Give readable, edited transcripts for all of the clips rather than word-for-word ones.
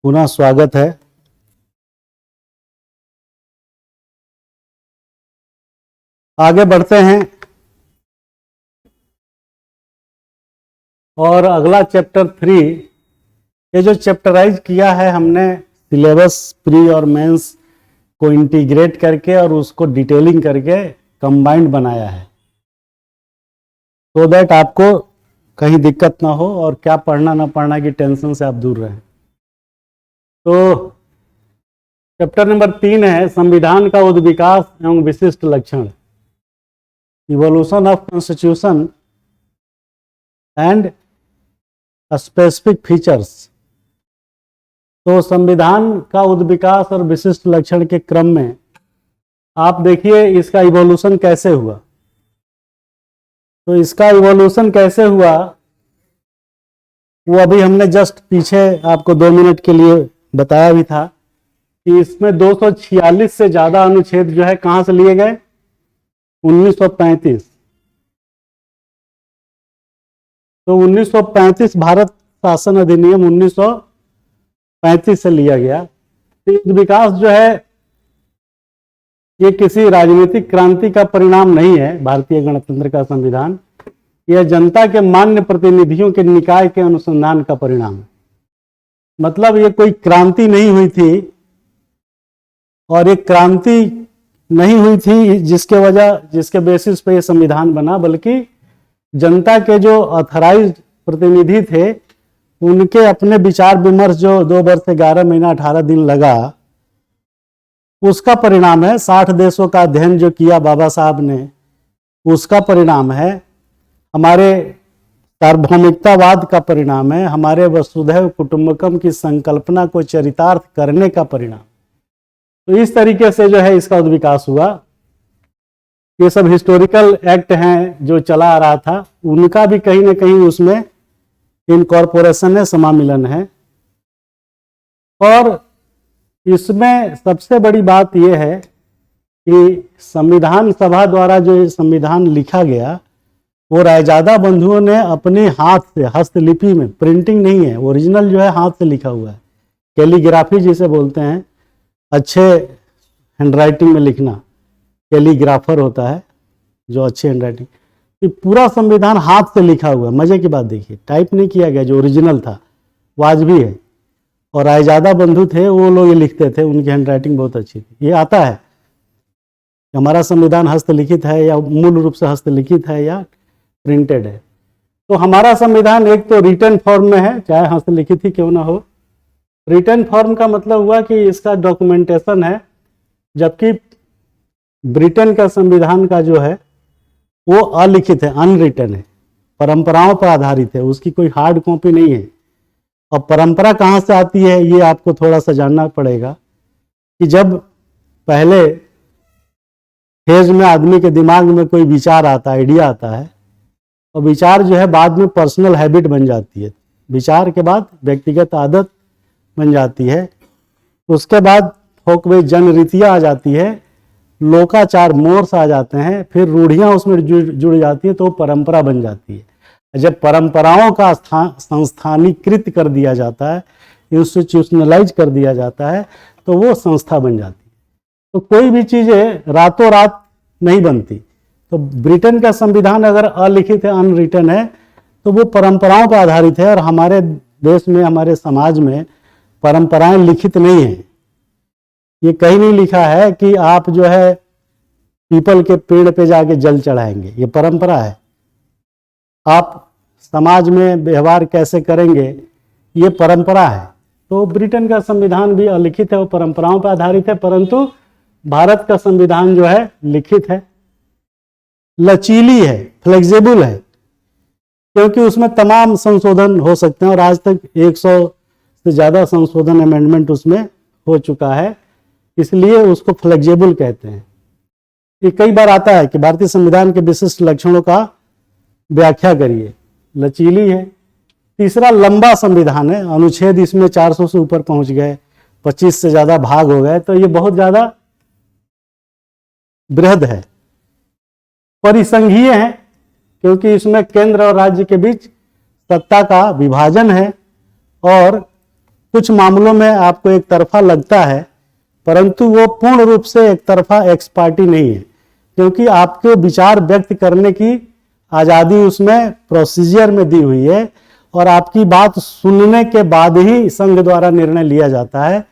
पुनः स्वागत है। आगे बढ़ते हैं और अगला चैप्टर 3, ये जो चैप्टराइज किया है हमने सिलेबस प्री और मेंस को इंटीग्रेट करके और उसको डिटेलिंग करके कंबाइंड बनाया है, सो दैट आपको कहीं दिक्कत ना हो और क्या पढ़ना ना पढ़ना की टेंशन से आप दूर रहें। तो चैप्टर नंबर 3 है संविधान का उद्विकास एवं विशिष्ट लक्षण, evolution of constitution and specific features. तो संविधान का उद्विकास और विशिष्ट लक्षण के क्रम में आप देखिए इसका इवोल्यूशन कैसे हुआ। तो इसका इवोल्यूशन कैसे हुआ वो अभी हमने जस्ट पीछे आपको 2 मिनट के लिए बताया भी था कि इसमें 246 से ज्यादा अनुच्छेद जो है कहां से लिए गए, 1935। तो 1935 भारत शासन अधिनियम 1935 से लिया गया। तो विकास जो है ये किसी राजनीतिक क्रांति का परिणाम नहीं है। भारतीय गणतंत्र का संविधान यह जनता के मान्य प्रतिनिधियों के निकाय के अनुसंधान का परिणाम है। मतलब ये कोई क्रांति नहीं हुई थी, और एक क्रांति नहीं हुई थी जिसके बेसिस पे ये संविधान बना, बल्कि जनता के जो ऑथराइज्ड प्रतिनिधि थे उनके अपने विचार विमर्श जो 2 वर्ष 11 महीना 18 दिन लगा, उसका परिणाम है। 60 देशों का अध्ययन जो किया बाबा साहब ने, उसका परिणाम है। हमारे सार्वभौमिकतावाद का परिणाम है। हमारे वसुधैव कुटुंबकम की संकल्पना को चरितार्थ करने का परिणाम। तो इस तरीके से जो है इसका उद्विकास हुआ। ये सब हिस्टोरिकल एक्ट हैं जो चला आ रहा था, उनका भी कहीं ना कहीं उसमें इनकॉर्पोरेशन है, समामिलन है। और इसमें सबसे बड़ी बात यह है कि संविधान सभा द्वारा जो ये संविधान लिखा गया वो रायजादा बंधुओं ने अपने हाथ से, हस्तलिपि में, प्रिंटिंग नहीं है, ओरिजिनल जो है हाथ से लिखा हुआ है। कैलीग्राफी जिसे बोलते हैं, अच्छे हैंडराइटिंग में लिखना, कैलीग्राफर होता है जो अच्छे हैंडराइटिंग। ये पूरा संविधान हाथ से लिखा हुआ है। मजे की बात देखिए, टाइप नहीं किया गया, जो ओरिजिनल था वाजबी है। और रायजादा बंधु थे, वो लोग ये लिखते थे, उनकी हैंडराइटिंग बहुत अच्छी थी। ये आता है हमारा संविधान हस्तलिखित है या मूल रूप से हस्तलिखित है या प्रिंटेड है। तो हमारा संविधान एक तो रिटन फॉर्म में है, चाहे हस्तलिखित ही क्यों ना हो। रिटन फॉर्म का मतलब हुआ कि इसका डॉक्यूमेंटेशन है, जबकि ब्रिटेन का संविधान का जो है वो अलिखित है, अनरिटन है, परंपराओं पर आधारित है, उसकी कोई हार्ड कॉपी नहीं है। और परंपरा कहाँ से आती है ये आपको थोड़ा सा जानना पड़ेगा कि जब पहले फेज में आदमी के दिमाग में कोई विचार आता है, आइडिया आता है, और विचार जो है बाद में पर्सनल हैबिट बन जाती है, विचार के बाद व्यक्तिगत आदत बन जाती है, उसके बाद फोकवे जन रीतियाँ आ जाती है, लोकाचार मोर्स आ जाते हैं, फिर रूढ़ियाँ उसमें जुड़ जाती हैं, तो परंपरा बन जाती है। जब परंपराओं का संस्थानीकृत कर दिया जाता है, इंस्टीट्यूशनलाइज कर दिया जाता है, तो वो संस्था बन जाती है। तो कोई भी चीज़ें रातों रात नहीं बनती। तो ब्रिटेन का संविधान अगर अलिखित है, अनरिटन है, तो वो परंपराओं पर आधारित है। और हमारे देश में, हमारे समाज में परंपराएं लिखित नहीं है। ये कहीं नहीं लिखा है कि आप जो है पीपल के पेड़ पे जाके जल चढ़ाएंगे, ये परंपरा है। आप समाज में व्यवहार कैसे करेंगे, ये परंपरा है। तो ब्रिटेन का संविधान भी अलिखित है, वो परंपराओं पर आधारित है, परंतु भारत का संविधान जो है लिखित है, लचीली है, फ्लेक्सिबल है, क्योंकि उसमें तमाम संशोधन हो सकते हैं। और आज तक 100 से ज़्यादा संशोधन, अमेंडमेंट उसमें हो चुका है, इसलिए उसको फ्लेक्सिबल कहते हैं। ये कई बार आता है कि भारतीय संविधान के विशिष्ट लक्षणों का व्याख्या करिए, लचीली है। तीसरा, लंबा संविधान है, अनुच्छेद इसमें 400 से ऊपर पहुंच गए, 25 से ज़्यादा भाग हो गए, तो ये बहुत ज़्यादा बृहद है। परिसंघीय है, क्योंकि इसमें केंद्र और राज्य के बीच सत्ता का विभाजन है, और कुछ मामलों में आपको एक तरफा लगता है, परंतु वो पूर्ण रूप से एक तरफा एक्स पार्टी नहीं है, क्योंकि आपके विचार व्यक्त करने की आज़ादी उसमें प्रोसीजर में दी हुई है और आपकी बात सुनने के बाद ही संघ द्वारा निर्णय लिया जाता है।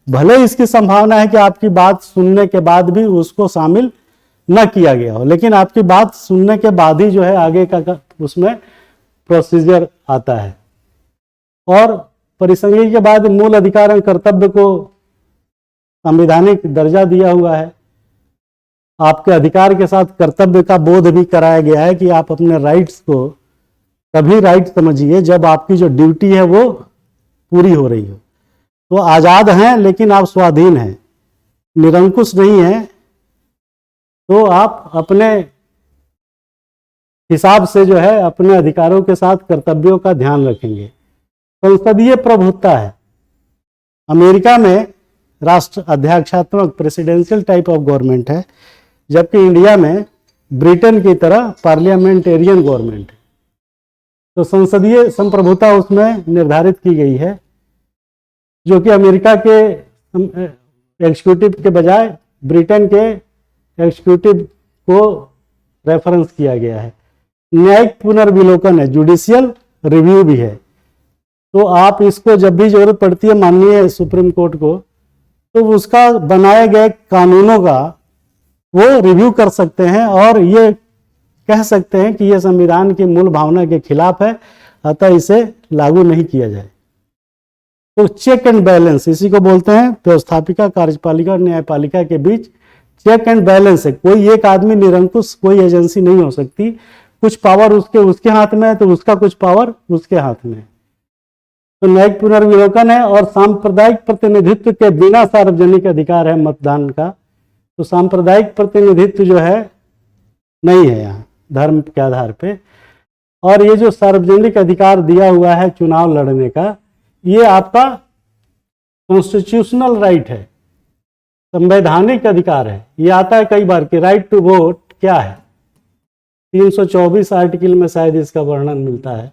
भले इसकी संभावना है कि आपकी बात सुनने के बाद भी उसको शामिल न किया गया हो, लेकिन आपकी बात सुनने के बाद ही जो है आगे का उसमें प्रोसीजर आता है। और परिसंघीय के बाद मूल अधिकार एवं कर्तव्य को संवैधानिक दर्जा दिया हुआ है। आपके अधिकार के साथ कर्तव्य का बोध भी कराया गया है कि आप अपने राइट्स को तभी राइट समझिए जब आपकी जो ड्यूटी है वो पूरी हो रही हो। तो आज़ाद हैं लेकिन आप स्वाधीन हैं, निरंकुश नहीं हैं, तो आप अपने हिसाब से जो है अपने अधिकारों के साथ कर्तव्यों का ध्यान रखेंगे। संसदीय प्रभुत्व है। अमेरिका में राष्ट्र अध्यक्षात्मक प्रेसिडेंशियल टाइप ऑफ गवर्नमेंट है, जबकि इंडिया में ब्रिटेन की तरह पार्लियामेंटेरियन गवर्नमेंट है। तो संसदीय संप्रभुता उसमें निर्धारित की गई है, जो कि अमेरिका के एग्जीक्यूटिव के बजाय ब्रिटेन के एग्जीक्यूटिव को रेफरेंस किया गया है। न्यायिक पुनर्विलोकन है, जुडिशियल रिव्यू भी है। तो आप इसको जब भी जरूरत पड़ती है माननीय सुप्रीम कोर्ट को, तो उसका बनाए गए कानूनों का वो रिव्यू कर सकते हैं और ये कह सकते हैं कि ये संविधान की मूल भावना के खिलाफ है, अतः इसे लागू नहीं किया जाए। तो चेक एंड बैलेंस, इसी को बोलते हैं व्यवस्थापिका, कार्यपालिका और न्यायपालिका के बीच चेक एंड बैलेंस है। कोई एक आदमी निरंकुश कोई एजेंसी नहीं हो सकती। कुछ पावर उसके हाथ में है तो उसका कुछ पावर उसके हाथ में है। तो न्यायिक पुनर्विलोकन है और सांप्रदायिक प्रतिनिधित्व के बिना सार्वजनिक अधिकार है मतदान का। तो सांप्रदायिक प्रतिनिधित्व जो है नहीं है यहाँ धर्म के आधार पे। और ये जो सार्वजनिक अधिकार दिया हुआ है चुनाव लड़ने का, ये आपका कॉन्स्टिट्यूशनल राइट है, संवैधानिक अधिकार है। ये आता है कई बार कि राइट टू वोट क्या है, 324 आर्टिकल में शायद इसका वर्णन मिलता है।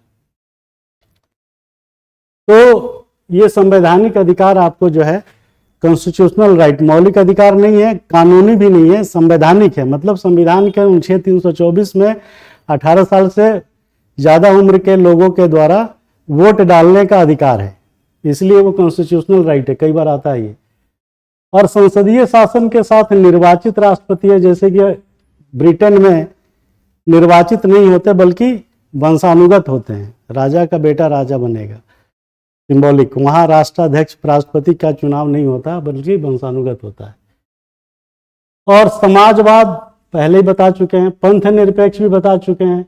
तो ये संवैधानिक अधिकार आपको जो है कॉन्स्टिट्यूशनल राइट, मौलिक अधिकार नहीं है, कानूनी भी नहीं है, संवैधानिक है। मतलब संविधान के अनुच्छेद 324 में 18 साल से ज़्यादा उम्र के लोगों के द्वारा वोट डालने का अधिकार है, इसलिए वो कॉन्स्टिट्यूशनल राइट है। कई बार आता है ये। और संसदीय शासन के साथ निर्वाचित राष्ट्रपति है, जैसे कि ब्रिटेन में निर्वाचित नहीं होते बल्कि वंशानुगत होते हैं। राजा का बेटा राजा बनेगा, सिंबॉलिक। वहाँ राष्ट्राध्यक्ष राष्ट्रपति का चुनाव नहीं होता बल्कि वंशानुगत होता है। और समाजवाद पहले ही बता चुके हैं, पंथ निरपेक्ष भी बता चुके हैं।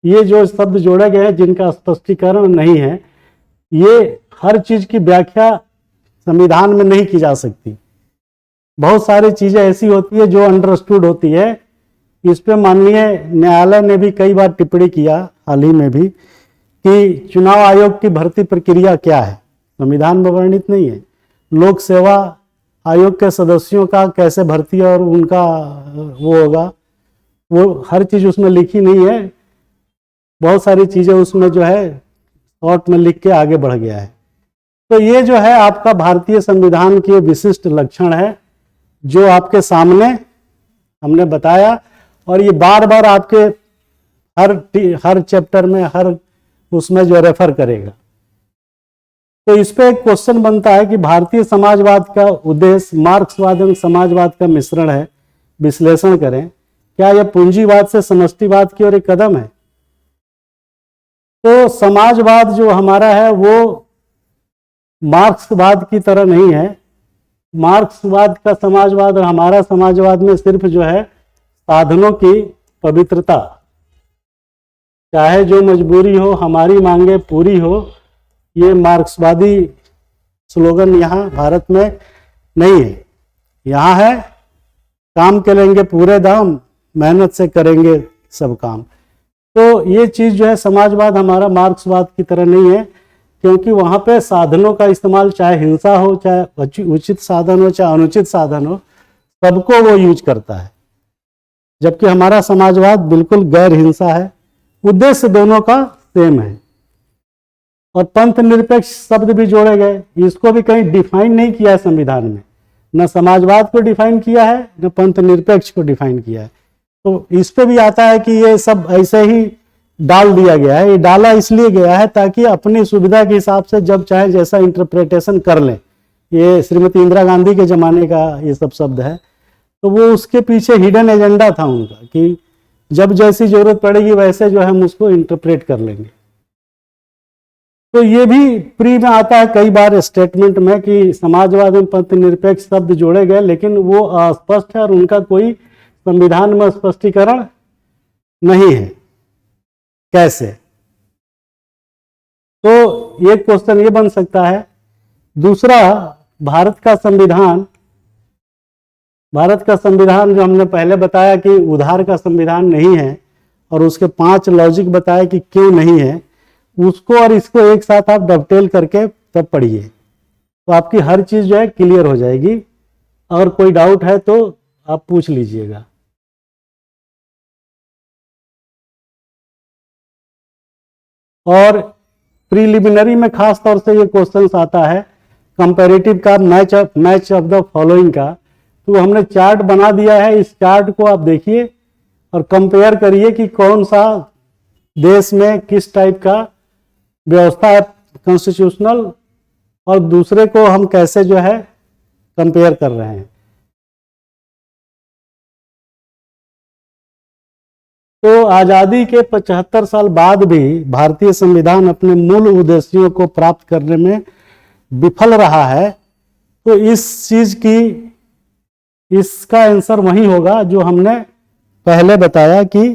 ये जो शब्द जोड़े गए हैं जिनका स्पष्टीकरण नहीं है, ये हर चीज की व्याख्या संविधान में नहीं की जा सकती। बहुत सारी चीजें ऐसी होती है जो अंडरस्टूड होती है। इस पे माननीय न्यायालय ने भी कई बार टिप्पणी किया, हाल ही में भी, कि चुनाव आयोग की भर्ती प्रक्रिया क्या है, संविधान में वर्णित नहीं है। लोक सेवा आयोग के सदस्यों का कैसे भर्ती और उनका वो होगा, वो हर चीज उसमें लिखी नहीं है। बहुत सारी चीजें उसमें जो है शॉर्ट में लिख के आगे बढ़ गया है। तो ये जो है आपका भारतीय संविधान के विशिष्ट लक्षण है जो आपके सामने हमने बताया, और ये बार बार आपके हर चैप्टर में हर उसमें जो रेफर करेगा। तो इस पे एक क्वेश्चन बनता है कि भारतीय समाजवाद का उद्देश्य मार्क्सवाद एवं समाजवाद का मिश्रण है, विश्लेषण करें। क्या यह पूंजीवाद से समष्टिवाद की ओर एक कदम है? तो समाजवाद जो हमारा है वो मार्क्सवाद की तरह नहीं है। मार्क्सवाद का समाजवाद और हमारा समाजवाद में सिर्फ जो है साधनों की पवित्रता, चाहे जो मजबूरी हो हमारी मांगे पूरी हो, ये मार्क्सवादी स्लोगन यहाँ भारत में नहीं है। यहाँ है काम करेंगे पूरे दाम, मेहनत से करेंगे सब काम। तो ये चीज जो है समाजवाद हमारा मार्क्सवाद की तरह नहीं है, क्योंकि वहाँ पे साधनों का इस्तेमाल, चाहे हिंसा हो, चाहे उचित साधन हो, चाहे अनुचित साधन हो, सबको वो यूज करता है। जबकि हमारा समाजवाद बिल्कुल गैर हिंसा है। उद्देश्य दोनों का सेम है। और पंथ निरपेक्ष शब्द भी जोड़े गए, इसको भी कहीं डिफाइन नहीं किया है संविधान में, न समाजवाद को डिफाइन किया है न पंथ निरपेक्ष को डिफाइन किया है। तो इस पे भी आता है कि ये सब ऐसे ही डाल दिया गया है। ये डाला इसलिए गया है ताकि अपनी सुविधा के हिसाब से जब चाहे जैसा इंटरप्रिटेशन कर लें। ये श्रीमती इंदिरा गांधी के जमाने का ये सब शब्द है, तो वो उसके पीछे हिडन एजेंडा था उनका कि जब जैसी जरूरत पड़ेगी वैसे जो है हम उसको इंटरप्रेट कर लेंगे। तो ये भी प्री में आता है कई बार स्टेटमेंट में कि समाजवाद में पंथ निरपेक्ष शब्द जोड़े गए, लेकिन वो अस्पष्ट है और उनका कोई संविधान में स्पष्टीकरण नहीं है। कैसे? तो एक क्वेश्चन ये बन सकता है। दूसरा, भारत का संविधान जो हमने पहले बताया कि उधार का संविधान नहीं है, और उसके 5 लॉजिक बताए कि क्यों नहीं है, उसको और इसको एक साथ आप डबटेल करके तब पढ़िए, तो आपकी हर चीज जो है क्लियर हो जाएगी। अगर कोई डाउट है तो आप पूछ लीजिएगा। और प्रीलिमिनरी में खास तौर से ये क्वेश्चन आता है कंपैरेटिव का, मैच ऑफ द फॉलोइंग का। तो हमने चार्ट बना दिया है, इस चार्ट को आप देखिए और कंपेयर करिए कि कौन सा देश में किस टाइप का व्यवस्था है कॉन्स्टिट्यूशनल, और दूसरे को हम कैसे जो है कंपेयर कर रहे हैं। तो आज़ादी के 75 साल बाद भी भारतीय संविधान अपने मूल उद्देश्यों को प्राप्त करने में विफल रहा है। तो इस चीज की, इसका आंसर वही होगा जो हमने पहले बताया कि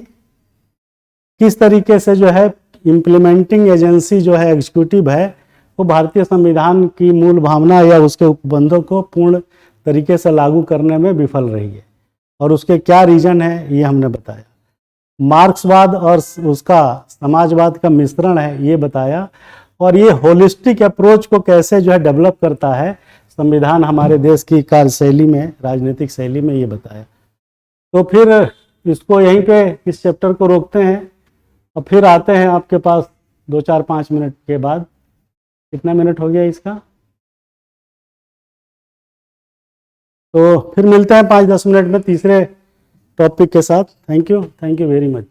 किस तरीके से जो है इम्प्लीमेंटिंग एजेंसी जो है एग्जीक्यूटिव है, वो भारतीय संविधान की मूल भावना या उसके उपबंधों को पूर्ण तरीके से लागू करने में विफल रही है। और उसके क्या रीजन है ये हमने बताया। मार्क्सवाद और उसका समाजवाद का मिश्रण है ये बताया, और ये होलिस्टिक अप्रोच को कैसे जो है डेवलप करता है संविधान हमारे देश की कार्यशैली में, राजनीतिक शैली में, ये बताया। तो फिर इसको यहीं पे इस चैप्टर को रोकते हैं और फिर आते हैं आपके पास 2-4-5 मिनट के बाद। कितना मिनट हो गया इसका? तो फिर मिलते हैं 5-10 मिनट में तीसरे टॉपिक के साथ। Thank you very much.